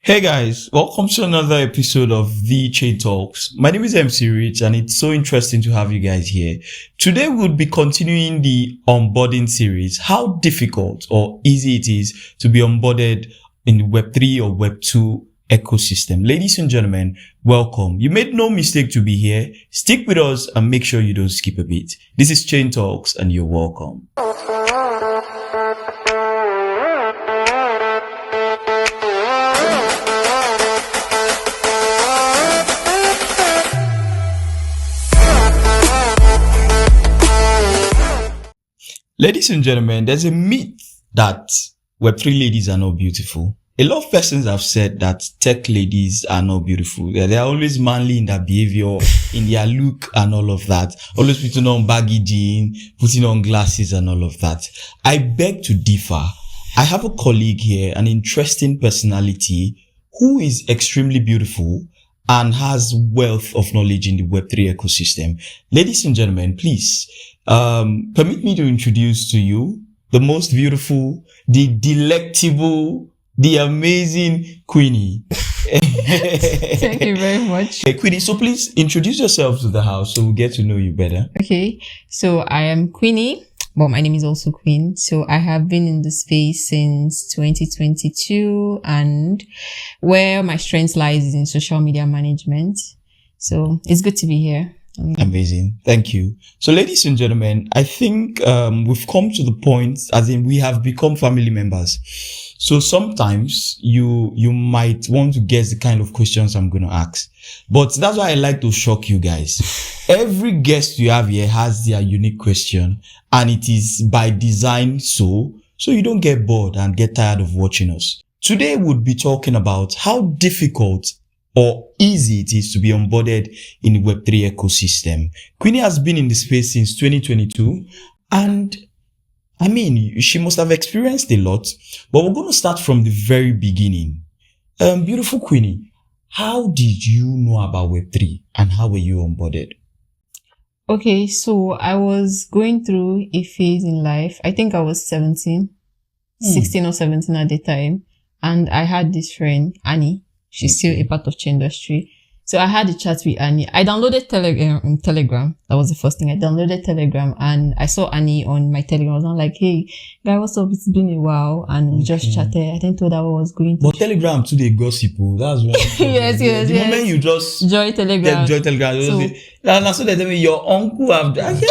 Hey guys, welcome to another episode of the ChainTalks. My name is MC Rich and it's so interesting to have you guys here. Today we'll be continuing the onboarding series, how difficult or easy it is to be onboarded in the Web3 or Web2 ecosystem. Ladies and gentlemen, welcome. You made no mistake to be here. Stick with us and make sure you don't skip a beat. This is ChainTalks and you're welcome. Ladies and gentlemen, there's a myth that Web3 ladies are not beautiful. A lot of persons have said that tech ladies are not beautiful. They are always manly in their behavior, in their look and all of that. Always putting on baggy jeans, putting on glasses and all of that. I beg to differ. I have a colleague here, an interesting personality who is extremely beautiful and has wealth of knowledge in the Web3 ecosystem. Ladies and gentlemen, please, permit me to introduce to you the most beautiful, the delectable, the amazing Queenie. Thank you very much. Hey, Queenie, so please introduce yourself to the house so we get to know you better. Okay, so I am Queenie. Well, my name is also Queen. So I have been in the space since 2022 and where my strength lies is in social media management. So it's good to be here. Amazing. Thank you. So ladies and gentlemen, I think we've come to the point as in we have become family members. So sometimes you might want to guess the kind of questions I'm going to ask. But that's why I like to shock you guys. Every guest you have here has their unique question and it is by design so you don't get bored and get tired of watching us. Today we'll be talking about how difficult or easy it is to be onboarded in the Web3 ecosystem. Queenie has been in the space since 2022 and I mean, she must have experienced a lot, but we're going to start from the very beginning. Beautiful Queenie, how did you know about Web3 and how were you onboarded? Okay, so I was going through a phase in life. I think I was 16 or 17 at the time. And I had this friend, Annie. She's still a part of Chain industry. So I had a chat with Annie. I downloaded Telegram. That was the first thing. I downloaded Telegram and I saw Annie on my Telegram. I was like, hey, guy, what's up? It's been a while. And we just chatted. I didn't know that I was going to. But Telegram today gossip. That's one. yes. The moment you just join Telegram. Join Telegram. So they tell me your uncle have done.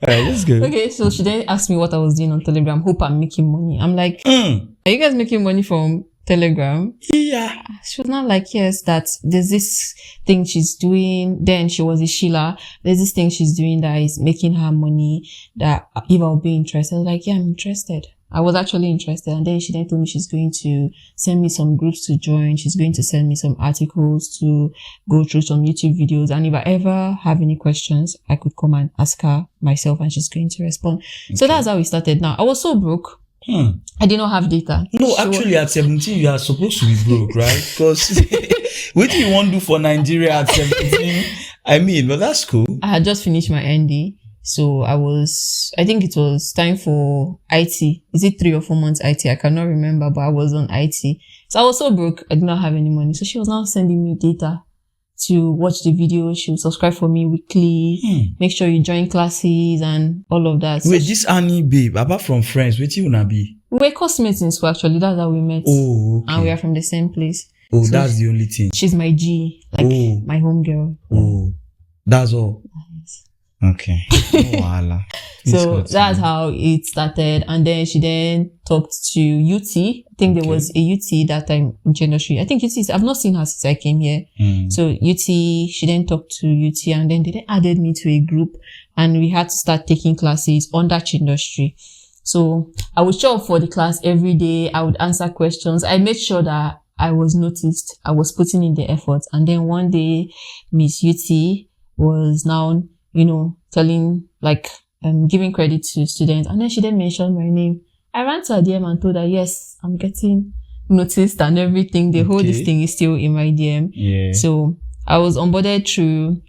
Alright, let's go. Okay, so she then asked me what I was doing on Telegram. Hope I'm making money. I'm like, are you guys making money from Telegram? Yeah. She was not like, yes, that there's this thing she's doing. Then she was a Sheila. There's this thing she's doing that is making her money that if I'll be interested. I was like, yeah, I'm interested. I was actually interested. And then she then told me she's going to send me some groups to join. She's going to send me some articles to go through some YouTube videos. And if I ever have any questions, I could come and ask her myself and she's going to respond. Okay. So that's how we started. Now, I was so broke. I did not have data. No, actually at 17, you are supposed to be broke, right? Because what do you want to do for Nigeria at 17? I mean, but that's cool. I had just finished my ND. So I think it was time for IT. Is it 3 or 4 months IT? I cannot remember, but I was on IT. So I was so broke. I did not have any money. So she was now sending me data to watch the video. She would subscribe for me weekly. Make sure you join classes and all of that. Wait, this Annie babe, apart from friends, what you wanna be? We were classmates in school actually. That's how we met. Oh, okay. And we are from the same place. Oh, so that's the only thing. She's my G, like my home girl. Oh, that's all. Yes. Okay. Oh, so that's how it started. And then she then talked to UT. I think there was a UT that time in industry. I think UT, I've not seen her since I came here. So UT, she then talked to UT and then they added me to a group and we had to start taking classes under industry. So I would show up for the class every day. I would answer questions. I made sure that I was noticed. I was putting in the effort. And then one day, Miss UT was now, telling, giving credit to students. And then she then mentioned my name. I ran to her DM and told her, yes, I'm getting noticed and everything. The whole this thing is still in my DM. Yeah. So I was onboarded through,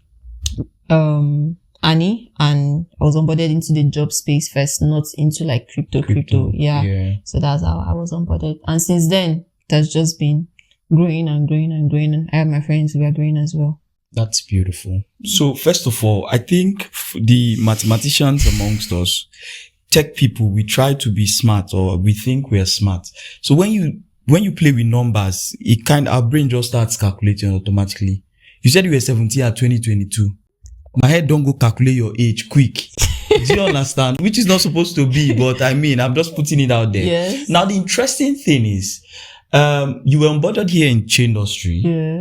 Annie, and I was onboarded into the job space first, not into like crypto. Yeah. So that's how I was onboarded. And since then, it has just been growing and growing and growing. And I have my friends who are growing as well. That's beautiful. So first of all, I think the mathematicians amongst us, tech people, we try to be smart, or we think we are smart. So when you play with numbers, our brain just starts calculating automatically. You said you were 17 at 2022. My head don't go calculate your age quick. Do you understand? Which is not supposed to be, but I mean, I'm just putting it out there. Yes. Now, the interesting thing is, you were onboarded here in ChainTalks,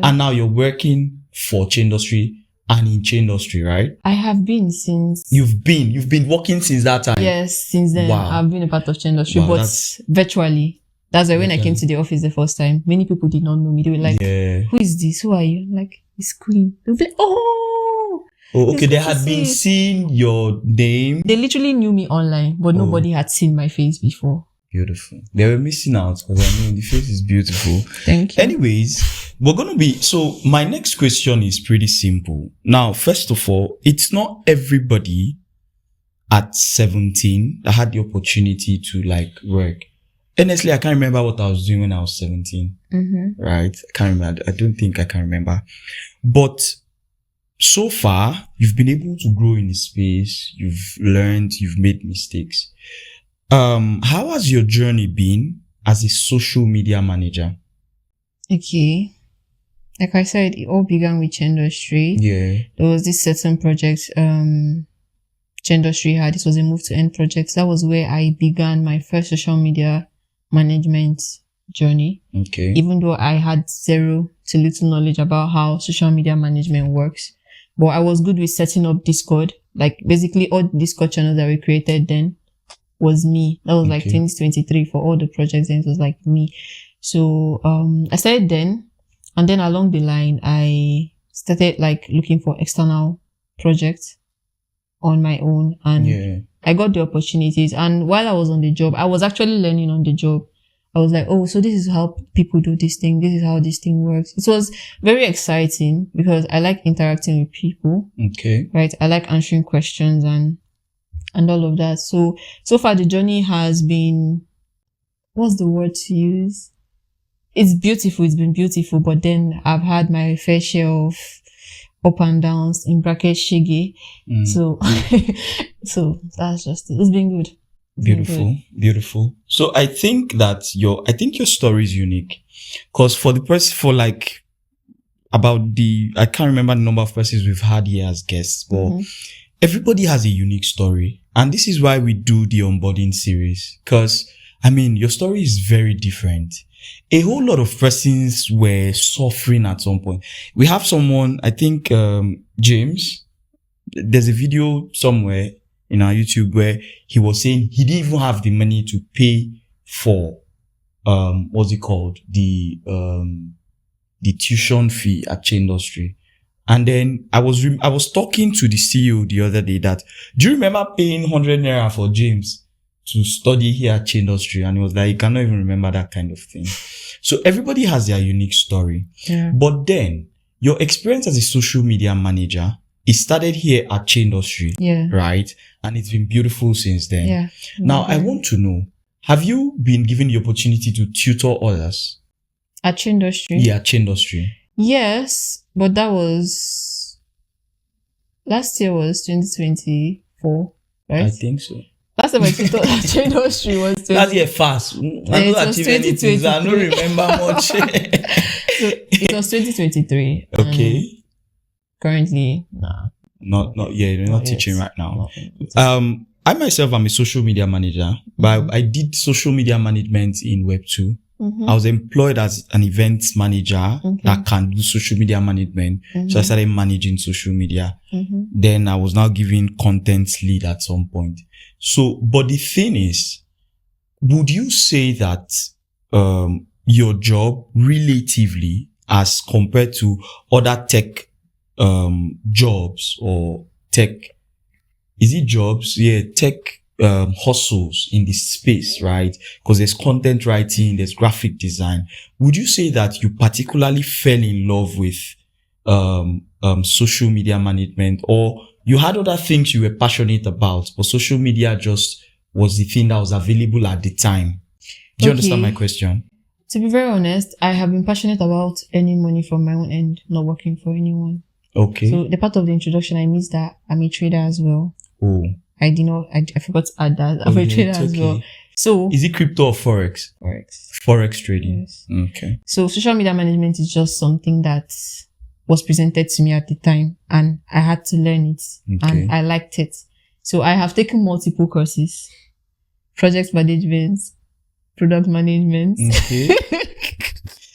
and now you're working for ChainTalks and in ChainTalks, right? I have been since... You've been working since that time? Yes, since then. Wow. I've been a part of ChainTalks, but virtually. That's why when I came to the office the first time, many people did not know me. They were like, who is this? Who are you? I'm like, it's Queen. They'll be like, oh, okay. They had been seeing your name. They literally knew me online, but nobody had seen my face before. Beautiful. They were missing out, because I mean, the face is beautiful. Thank you. Anyways, so my next question is pretty simple. Now, first of all, it's not everybody at 17 that had the opportunity to work. Honestly, I can't remember what I was doing when I was 17. Mm-hmm. Right? I can't remember. I don't think I can remember. But so far, you've been able to grow in the space. You've learned, you've made mistakes. How has your journey been as a social media manager? Okay. Like I said, it all began with ChainTalks. Yeah. There was this certain project, ChainTalks had. This was a move to end project. That was where I began my first social media management journey. Okay. Even though I had zero to little knowledge about how social media management works. But I was good with setting up Discord. Basically all the Discord channels that we created then was me. That was 2023 for all the projects, and it was me. So I started then, and then along the line I started looking for external projects on my own, and I got the opportunities. And while I was on the job, I was actually learning on the job. I was like, oh, so this is how people do this thing. This is how this thing works. It was very exciting because I like interacting with people. Okay. Right. I like answering questions and all of that. So far the journey has been, what's the word to use? It's beautiful. It's been beautiful, but then I've had my fair share of up and downs, in brackets, shiggy. So that's just it. It's been good. Beautiful. So I think that your story is unique, because I can't remember the number of persons we've had here as guests, but everybody has a unique story. And this is why we do the onboarding series, because your story is very different. A whole lot of persons were suffering at some point. We have someone, I think, James, there's a video somewhere in our YouTube where he was saying he didn't even have the money to pay for, what's it called? The tuition fee at ChainTalks. And then I was talking to the CEO the other day that, do you remember paying 100 naira for James to study here at ChainTalks? And he was like, he cannot even remember that kind of thing. So everybody has their unique story. Yeah. But then your experience as a social media manager, it started here at ChainTalks, right? And it's been beautiful since then. Yeah. Now, I want to know, have you been given the opportunity to tutor others? At ChainTalks? Yeah, at ChainTalks. Yes, but that was... Last year was 2024, right? I think so. Last time I tutored at ChainTalks was... Last year fast. I don't achieve anything, so I don't remember much. So it was 2023. Okay. Currently, nah. Not you're not teaching right now. Not I myself am a social media manager, but I did social media management in Web 2. I was employed as an events manager that can do social media management. So I started managing social media. Then I was now given content lead at some point. So, but the thing is, would you say that, your job relatively as compared to other tech, jobs or tech, is it jobs? Yeah, tech, hustles in this space, right? Because there's content writing, there's graphic design. Would you say that you particularly fell in love with, social media management, or you had other things you were passionate about, but social media just was the thing that was available at the time? Do you understand my question? To be very honest, I have been passionate about earning money from my own end, not working for anyone. Okay. So the part of the introduction, I missed that I'm a trader as well. Oh. I forgot to add that. I'm a trader as well. So is it crypto or Forex? Forex trading. Yes. Okay. So social media management is just something that was presented to me at the time, and I had to learn it, and I liked it. So I have taken multiple courses: project management, product management. Okay.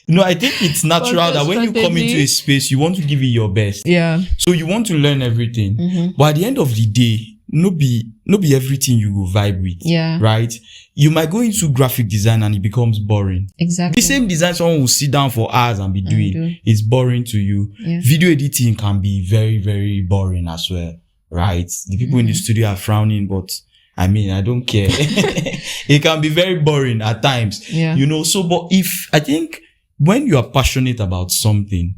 No, I think it's natural that when you come into a space, you want to give it your best. Yeah. So you want to learn everything. But at the end of the day, no be everything you go vibe with. Yeah. Right? You might go into graphic design and it becomes boring. Exactly. The same design someone will sit down for hours and be doing. It's boring to you. Yeah. Video editing can be very, very boring as well. Right? The people in the studio are frowning, but I mean, I don't care. It can be very boring at times. Yeah. You know, so, but I think when you are passionate about something,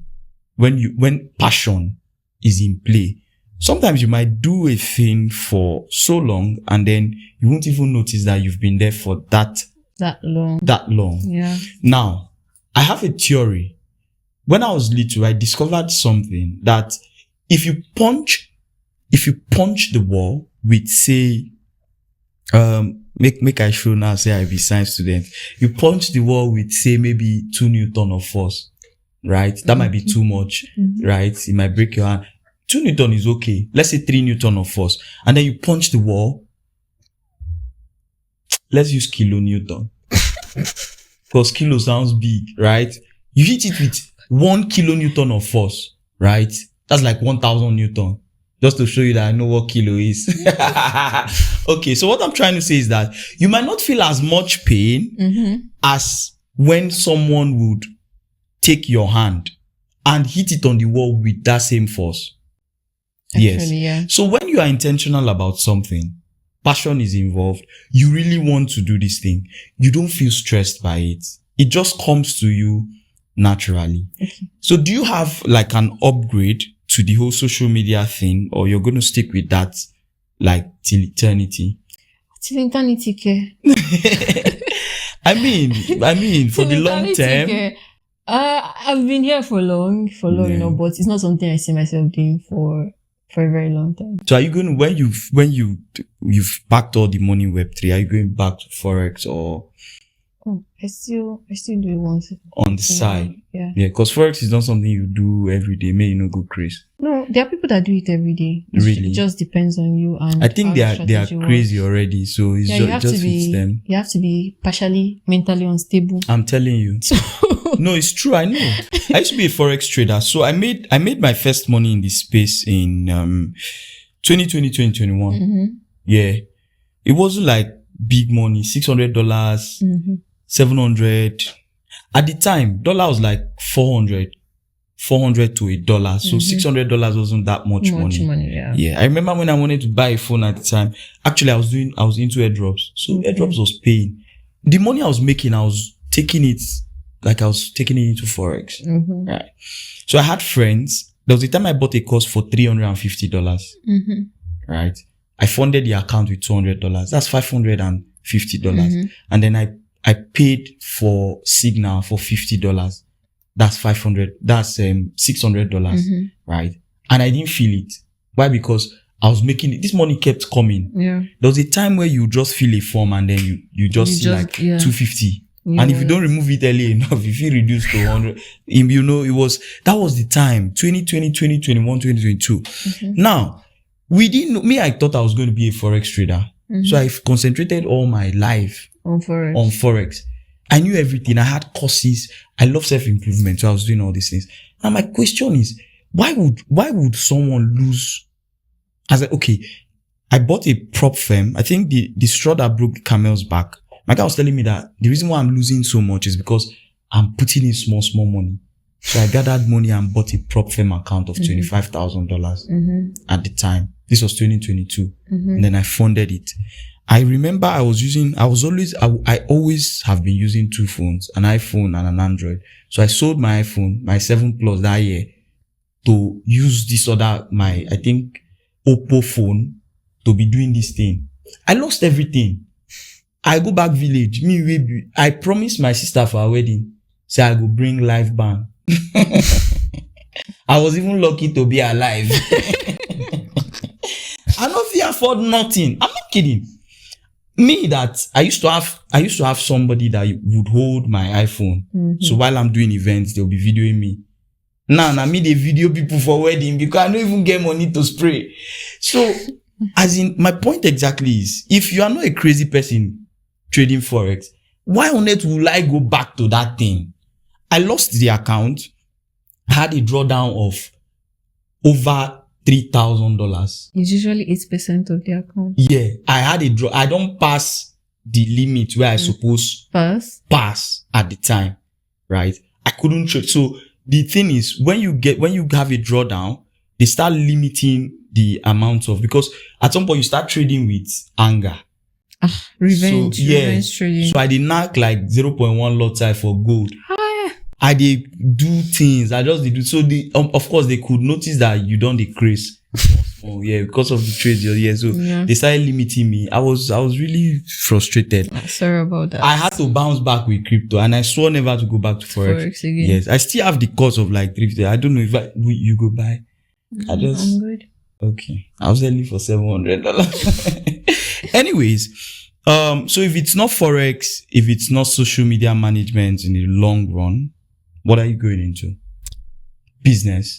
when passion is in play, sometimes you might do a thing for so long and then you won't even notice that you've been there for that long. Yeah. Now, I have a theory. When I was little, I discovered something that if you punch the wall with, say, make I show now, say I be science student. You punch the wall with, say, maybe 2 Newton of force, right? That might be too much, right? It might break your hand. 2 Newton is okay. Let's say 3 Newton of force. And then you punch the wall. Let's use kilonewton. Because kilo sounds big, right? You hit it with 1 kilonewton of force, right? That's like 1,000 Newton. Just to show you that I know what kilo is. Okay, so what I'm trying to say is that you might not feel as much pain as when someone would take your hand and hit it on the wall with that same force. Yes. Yeah. So when you are intentional about something, passion is involved, you really want to do this thing, you don't feel stressed by it. It just comes to you naturally. Okay. So do you have like an upgrade to the whole social media thing, or you're going to stick with that like till eternity? Till eternity, care. I mean, for the long term. I've been here for long, you know, but it's not something I see myself doing for a very long time. So are you going to, when you've packed all the money in Web3, are you going back to Forex or? Oh, I still do it once. On the side. Yeah. Yeah, because Forex is not something you do every day. May you not go crazy. No, there are people that do it every day. Really? It just depends on you. And I think they are crazy already. So it's just fits them. You have to be partially mentally unstable. I'm telling you. No, it's true. I know. I used to be a Forex trader. So I made my first money in this space in 2020, 2021. Yeah. It wasn't like big money, $600, 700. At the time, dollar was like 400 to $1. So $600 wasn't that much money. Yeah. I remember when I wanted to buy a phone at the time, actually I was into airdrops. So airdrops was paying. The money I was making, I was taking it into Forex. Right. So I had friends. There was a time I bought a course for $350. Right. I funded the account with $200. That's $550. And then I paid for Signal for $50. That's $500. That's $600. Right. And I didn't feel it. Why? Because I was making it. This money kept coming. Yeah. There was a time where you just fill a form and then you just see like $250. Yeah. And if you don't remove it early enough, if you reduce to 100, you know, that was the time. 2020, 2021, 2022. Now, I thought I was going to be a Forex trader. So I've concentrated all my life on Forex. I knew everything. I had courses. I love self-improvement. So I was doing all these things. Now my question is, why would someone lose? I was like, okay, I bought a prop firm. I think the straw that broke the camel's back. My guy was telling me that the reason why I'm losing so much is because I'm putting in small money. So I gathered money and bought a prop firm account of $25,000 at the time. This was 2022. And then I funded it. I remember I always have been using 2 phones, an iPhone and an Android. So I sold my iPhone, my 7 Plus that year, to use this other, I think, Oppo phone to be doing this thing. I lost everything. I go back village. I promised my sister for her wedding. Say I go bring live band. I was even lucky to be alive. I don't feel afford nothing. I'm not kidding. Me that I used to have somebody that would hold my iPhone. So while I'm doing events, they'll be videoing me. Now me they video people for wedding because I don't even get money to spray. So as in my point exactly is, if you are not a crazy person trading Forex, why on earth will I go back to that thing? I lost the account. Had a drawdown of over $3,000. It's usually 8% of the account. Yeah, I don't pass the limit where I suppose pass at the time, right? I couldn't trade. So the thing is, when you have a drawdown, they start limiting the amount of, because at some point you start trading with anger. Revenge. So, yeah. Revenge trading. So I did knock like 0.1 lot size for gold. I did do things. I just did do. So of course they could notice that you don't decrease. Oh yeah, because of the trades. Yeah. So they started limiting me. I was really frustrated. Sorry about that. I had to bounce back with crypto, and I swore never to go back to Forex again. Yes. I still have the cost of like $350. I don't know if you go buy. I'm good. Okay. I was selling for $700. Anyways, so if it's not Forex, if it's not social media management in the long run, what are you going into? Business.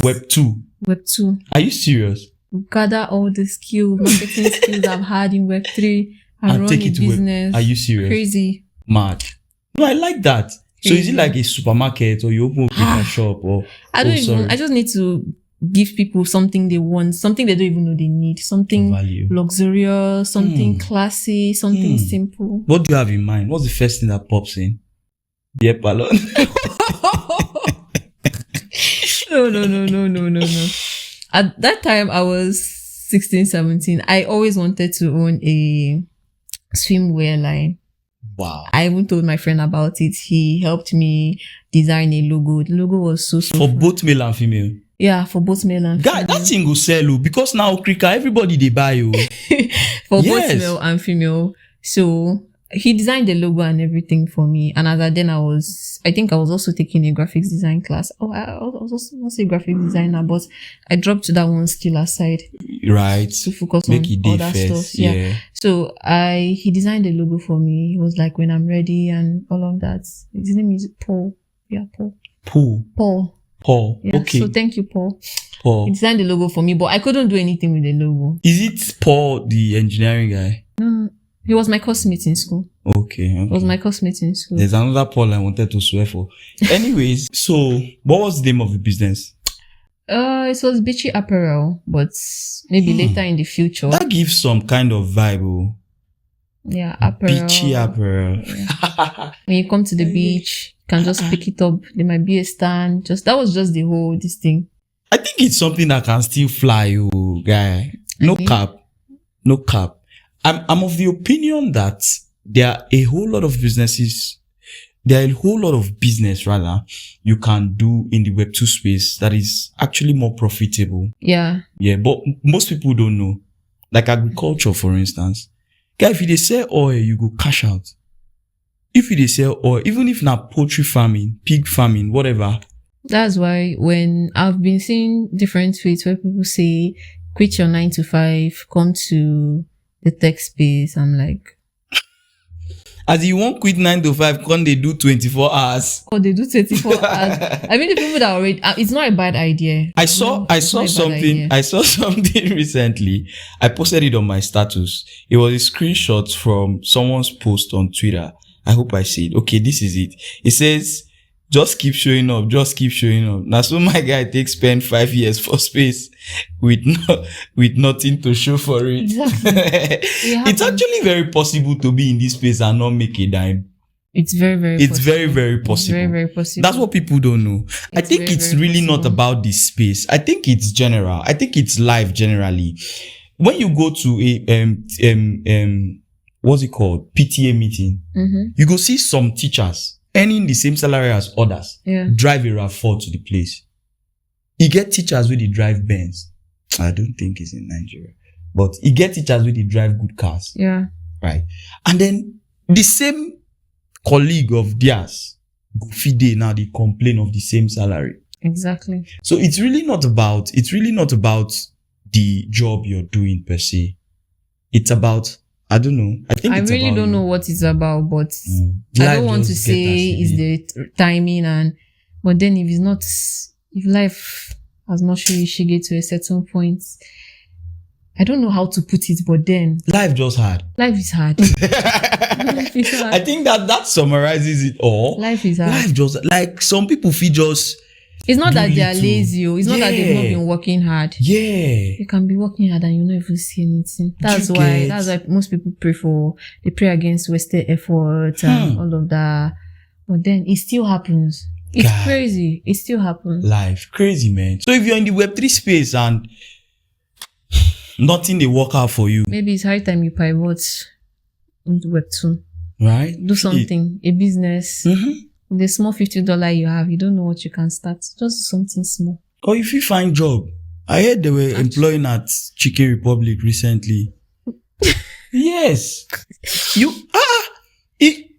Web 2. Are you serious? Gather all the skills, marketing skills I've had in Web 3 and run a business. Are you serious? Crazy. Mad. No, I like that. So is it like a supermarket, or you open a shop, or? I just need to give people something they want, something they don't even know they need, something luxurious, something classy, something simple. What do you have in mind? What's the first thing that pops in? Beer parlor. No. At that time, I was 16, 17. I always wanted to own a swimwear line. Wow. I even told my friend about it. He helped me design a logo. The logo was so for fun. Both male and female? Yeah, for both male and female. Guy, that thing will sell, because now Krika, everybody they buy you. For both male and female. So he designed the logo and everything for me. And as then I think I was also taking a graphics design class. I was also not a graphic designer, but I dropped that one skill aside. Right. To focus on other stuff. Yeah. So he designed the logo for me. He was like, when I'm ready and all of that. His name is Paul. Yeah, Paul. Yeah, okay. So thank you, Paul. He designed the logo for me, but I couldn't do anything with the logo. Is it Paul, the engineering guy? No. He was my classmate in school. Okay. He was my classmate in school. There's another Paul I wanted to swear for. Anyways, so what was the name of the business? It was Beachy Apparel, but maybe later in the future. That gives some kind of vibe. Yeah, apparel. Beachy Apparel. Yeah. When you come to the beach, you can just pick it up. There might be a stand. That was just the whole this thing. I think it's something that can still fly, guy. No cap. I'm of the opinion that there are a whole lot of business rather you can do in the Web 2 space that is actually more profitable. Yeah. Yeah, but most people don't know. Like agriculture, for instance. Guy, if you sell oil, you go cash out. If you sell oil, even if not poultry farming, pig farming, whatever. That's why when I've been seeing different tweets where people say, quit your 9 to 5, come to the tech space, I'm like, as you won't quit 9 to 5, can't they do 24 hours? Or they do 24 hours. I mean, the people that already, it's not a bad idea. I saw something recently. I posted it on my status. It was a screenshot from someone's post on Twitter. I hope I see it. Okay, this is it. It says, just keep showing up. Now, so my guy spend 5 years for space with nothing to show for it. Exactly. It's actually very possible to be in this space and not make a dime. It's very, very possible. Very, very possible. Very, very possible. That's what people don't know. I think it's really not about this space. I think it's general. I think it's life generally. When you go to what's it called? PTA meeting, you go see some teachers earning the same salary as others, drive a RAV4 to the place. You get teachers with the drive Benz. I don't think it's in Nigeria, but you get teachers with the drive good cars. Yeah. right? And then the same colleague of theirs go feed day now they complain of the same salary. Exactly. So it's really not about the job you're doing per se. It's about, I don't know. I really don't know what it's about, but I don't want to say it's the timing but then if life has not shown you shige to a certain point, I don't know how to put it, but then life just hard. Life is hard. Life is hard. I think that summarizes it all. Life is hard. Life just, like, some people feel just. It's not that they are lazy. It's not that they've not been working hard. Yeah. You can be working hard and you not even see anything. That's why most people they pray against wasted effort and all of that. But then it still happens. It's crazy. It still happens. Life. Crazy, man. So if you're in the Web3 space and nothing they work out for you. Maybe it's high time you pivot into Web2. Right? Do something. A business. The small $50 you have, you don't know what you can start. Just something small. Or if you find job. I heard they were employing at Chicken Republic recently. Yes.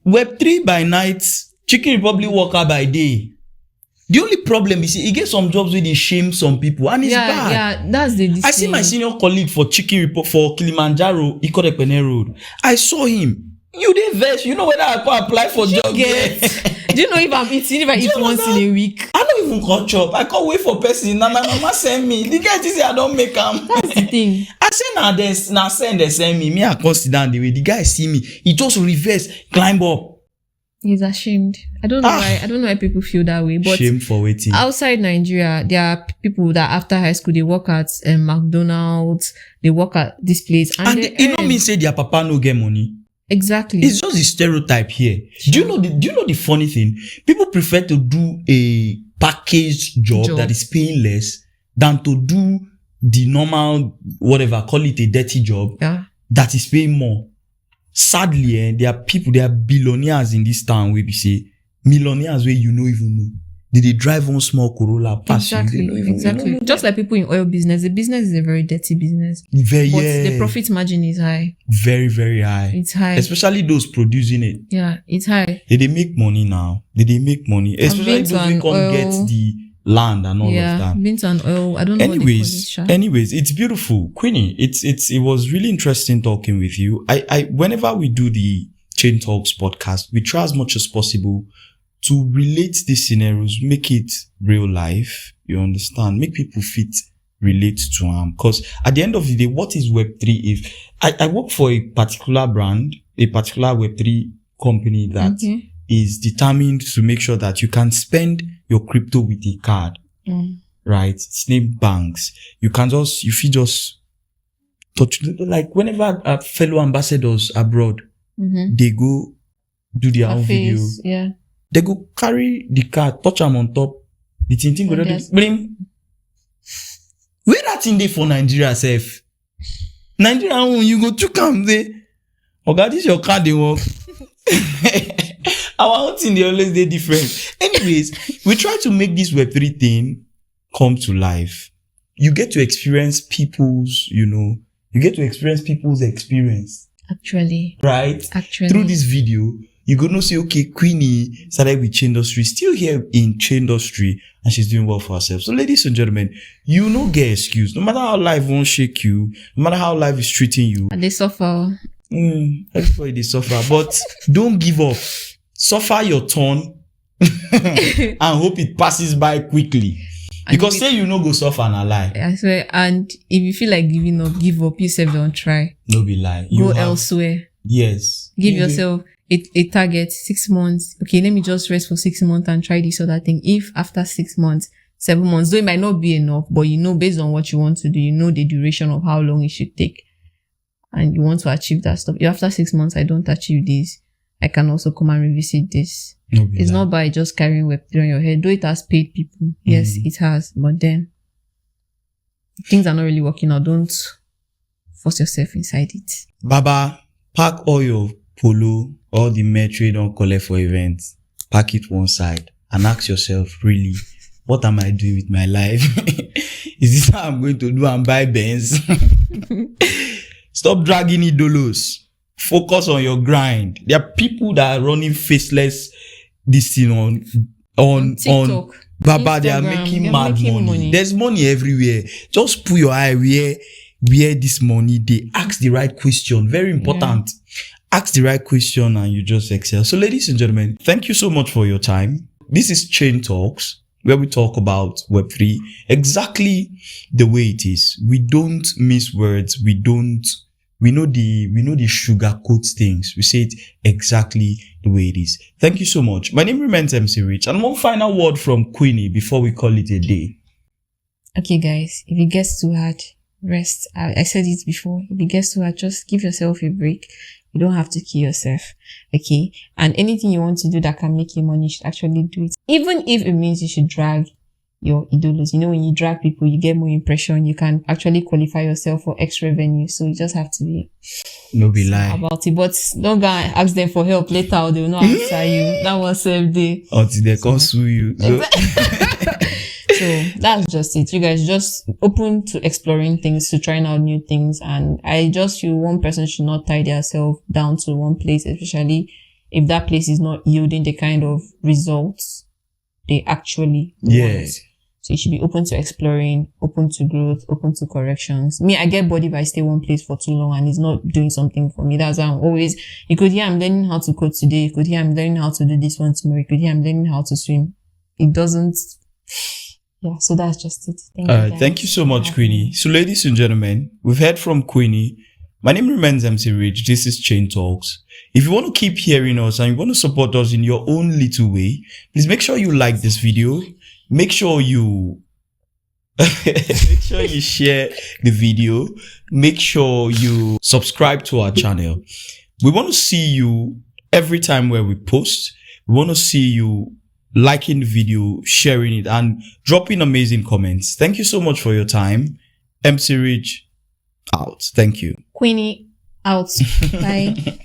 Web3 by night, Chicken Republic worker by day. The only problem is you get some jobs where they shame some people and it's bad. Yeah, that's the I see my senior colleague for for Kilimanjaro, Ikodepene Road. I saw him. You did vex. You know whether I can apply for job yet. Do you know if I eat once in a week? I don't even call job. I can't wait for person. Now my mama send me. The guy just say I don't make them. That's the thing. I say now send me. Me I can't sit down the way. The guy see me. He just reverse, climb up. He's ashamed. I don't know why. I don't know why people feel that way. But shame for waiting. Outside Nigeria, there are people that after high school they work at McDonald's. They work at this place, and it don't mean say their papa no get money. Exactly. It's just a stereotype here. Sure. Do you know the funny thing? People prefer to do a packaged job that is paying less than to do the normal, whatever, call it a dirty job that is paying more. Sadly, there are billionaires in this town where we say millionaires where you don't even know. They drive one small Corolla past you. Exactly. Just like people in oil business. The business is a very dirty business. But the profit margin is high. Very, very high. It's high. Especially those producing it. Yeah, it's high. They make money now. They make money. Especially those who can't get the land and all of that. Yeah, been to an oil. I don't know Anyways, it's beautiful. Queenie, it was really interesting talking with you. I whenever we do the ChainTalks podcast, we try as much as possible to relate these scenarios, make it real life, you understand? Make people relate to them. Because at the end of the day, what is Web3 if I work for a particular brand, a particular Web3 company that is determined to make sure that you can spend your crypto with a card, right? It's named banks. You feel just touch, like whenever fellow ambassadors abroad, they go do their own video. Yeah. They go carry the card, touch them on top. The thing go bring. Where that thing dey for Nigeria self? Nigeria you go to come there. Okay, this your card they work. Our own thing they always dey different. Anyways, we try to make this Web3 thing come to life. You get to experience people's experience. Actually. Right? Through this video. You're going to say, okay, Queenie started with ChainTalks, still here in ChainTalks, and she's doing well for herself. So ladies and gentlemen, you no get excuse. No matter how life won't shake you, no matter how life is treating you. And they suffer. Everybody they suffer. But don't give up. Suffer your turn and hope it passes by quickly. Because say you no go suffer and a lie. I swear. And if you feel like giving up, give up. Yourself don't try. No be lie. Go elsewhere. Yes. Give yourself a target, 6 months. Okay, let me just rest for 6 months and try this other thing. If after 6 months, 7 months, though it might not be enough, but based on what you want to do, the duration of how long it should take. And you want to achieve that stuff. If after 6 months, I don't achieve this, I can also come and revisit this. It's not by just carrying Web3 on your head. Though it has paid people. Yes, it has. But then, things are not really working out. Don't force yourself inside it. Baba, pack all your polo, all the merch you don't collect for events, pack it one side and ask yourself, really, what am I doing with my life? Is this how I'm going to do and buy Benz? Stop dragging it, dolos. Focus on your grind. There are people that are running faceless this thing on TikTok, Baba, they are Instagram, making they're mad making money. money. There's money everywhere. Just put your eye where this money. They ask the right question. Very important. Ask the right question and you just excel. So ladies and gentlemen, thank you so much for your time. This is Chain Talks, where we talk about Web3 exactly the way it is. We don't miss words. We know the sugarcoat things. We say it exactly the way it is. Thank you so much. My name remains MC Rich. And one final word from Queenie before we call it a day. Okay, guys, if it gets too hard, rest. I said it before. If it gets too hard, just give yourself a break. You don't have to kill yourself. Okay? And anything you want to do that can make you money, you should actually do it. Even if it means you should drag your idols. You know, when you drag people, you get more impression. You can actually qualify yourself for extra revenue. So you just have to be lie about it. But don't go and ask them for help later or they will not answer you. That was same day. Until they can sue you. So that's just it. You guys just open to exploring things, to trying out new things. And I just feel one person should not tie themselves down to one place, especially if that place is not yielding the kind of results they actually want. So you should be open to exploring, open to growth, open to corrections. Me, I get bored if I stay one place for too long and it's not doing something for me. That's why I'm always, you could hear I'm learning how to code today. You could hear I'm learning how to do this one tomorrow. You could hear I'm learning how to swim. It doesn't. Yeah, so that's just it. Thank you so much, Queenie. So ladies and gentlemen, we've heard from Queenie. My name remains MC Rich. This is Chain Talks. If you want to keep hearing us and you want to support us in your own little way, please make sure you like this video. Make sure you share the video. Make sure you subscribe to our channel. We want to see you every time where we post. We want to see you liking the video, sharing it, and dropping amazing comments. Thank you so much for your time. MC Rich out. Thank you. Queenie out. Bye.